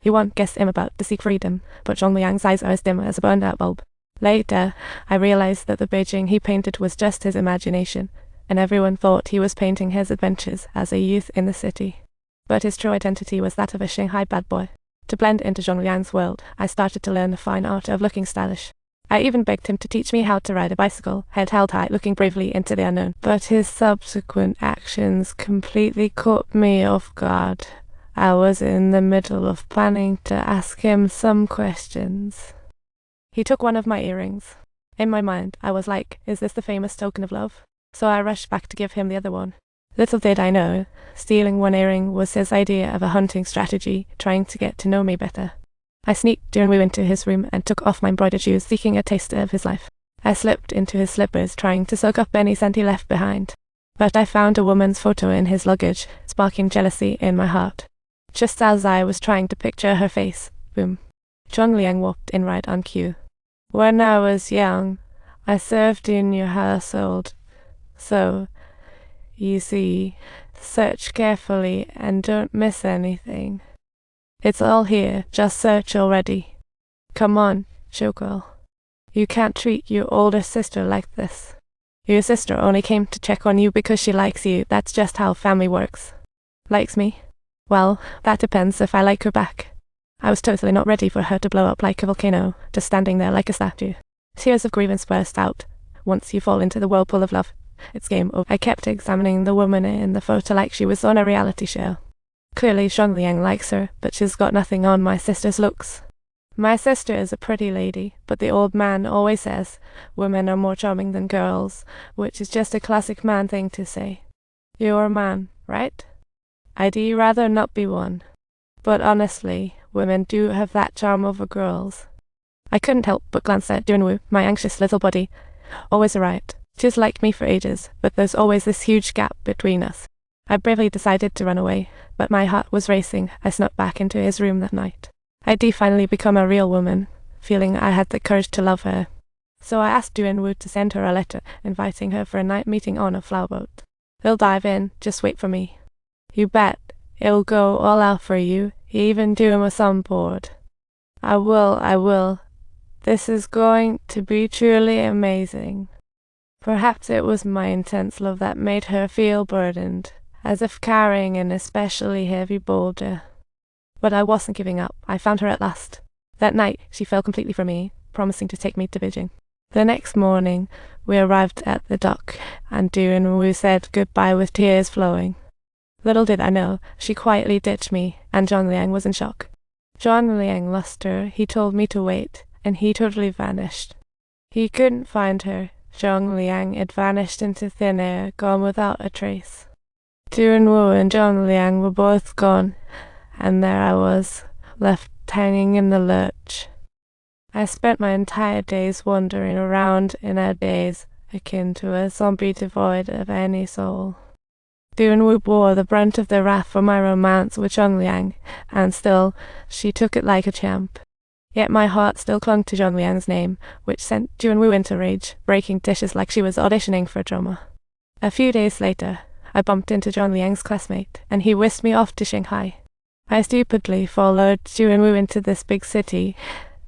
He won't guess I'm about to seek freedom, but Zhong Liang's eyes are as dim as a burned-out bulb. Later, I realized that the Beijing he painted was just his imagination, and everyone thought he was painting his adventures as a youth in the city. But his true identity was that of a Shanghai bad boy. To blend into Zhong Liang's world, I started to learn the fine art of looking stylish. I even begged him to teach me how to ride a bicycle, head held high, looking bravely into the unknown. But his subsequent actions completely caught me off guard. I was in the middle of planning to ask him some questions. He took one of my earrings. In my mind, I was like, is this the famous token of love? So I rushed back to give him the other one. Little did I know, stealing one earring was his idea of a hunting strategy, trying to get to know me better. I sneaked Junwoo into his room and took off my embroidered shoes, seeking a taste of his life. I slipped into his slippers, trying to soak up any scent he left behind. But I found a woman's photo in his luggage, sparking jealousy in my heart. Just as I was trying to picture her face, boom. Zhong Liang walked in right on cue. When I was young, I served in your household. So, you see, search carefully and don't miss anything. It's all here, just search already. Come on, showgirl. You can't treat your older sister like this. Your sister only came to check on you because she likes you, that's just how family works. Likes me? Well, that depends if I like her back. I was totally not ready for her to blow up like a volcano, just standing there like a statue. Tears of grievance burst out. Once you fall into the whirlpool of love, it's game over. I kept examining the woman in the photo like she was on a reality show. Clearly Zhong Liang likes her, but she's got nothing on my sister's looks. My sister is a pretty lady, but the old man always says women are more charming than girls, which is just a classic man thing to say. You're a man, right? I'd rather not be one. But honestly, women do have that charm over girls. I couldn't help but glance at Junwoo, my anxious little buddy. Always right. She's liked me for ages, but there's always this huge gap between us. I bravely decided to run away, but my heart was racing. I snuck back into his room that night. I'd finally become a real woman, feeling I had the courage to love her. So I asked Junwoo to send her a letter, inviting her for a night meeting on a flower boat. They'll dive in, just wait for me. You bet, it'll go all out for you, even doing us on board. I will. This is going to be truly amazing. Perhaps it was my intense love that made her feel burdened, as if carrying an especially heavy boulder. But I wasn't giving up. I found her at last. That night, she fell completely for me, promising to take me to Beijing. The next morning, we arrived at the dock, and Junwoo said goodbye with tears flowing. Little did I know, she quietly ditched me, and Zhong Liang was in shock. Zhong Liang lost her, he told me to wait, and he totally vanished. He couldn't find her. Zhong Liang had vanished into thin air, gone without a trace. Junwoo and Zhong Liang were both gone, and there I was, left hanging in the lurch. I spent my entire days wandering around in a daze, akin to a zombie devoid of any soul. Junwoo bore the brunt of the wrath for my romance with Zhong Liang, and still, she took it like a champ. Yet my heart still clung to Zhong Liang's name, which sent Junwoo into rage, breaking dishes like she was auditioning for drama. A few days later, I bumped into Zhong Liang's classmate, and he whisked me off to Shanghai. I stupidly followed Junwoo into this big city,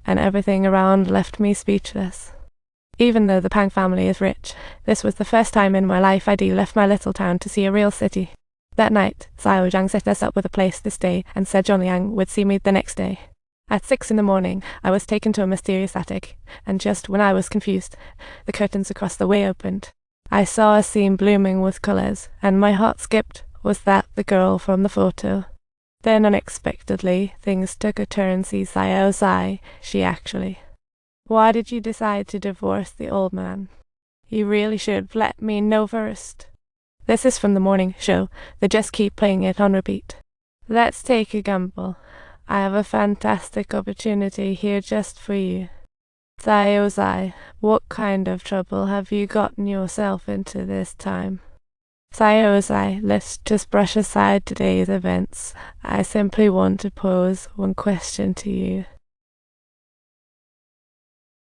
and everything around left me speechless. Even though the Pang family is rich, this was the first time in my life I'd left my little town to see a real city. That night, Xiao Zhang set us up with a place to stay and said Zhong Liang would see me the next day. At 6 a.m, I was taken to a mysterious attic, and just when I was confused, the curtains across the way opened. I saw a scene blooming with colours, and my heart skipped. Was that the girl from the photo? Then unexpectedly, things took a turn. See Xiao's eye, she actually. Why did you decide to divorce the old man? You really should let me know first. This is from the morning show. They just keep playing it on repeat. Let's take a gamble. I have a fantastic opportunity here just for you. Xiaozai, what kind of trouble have you gotten yourself into this time? Xiaozai, let's just brush aside today's events. I simply want to pose one question to you.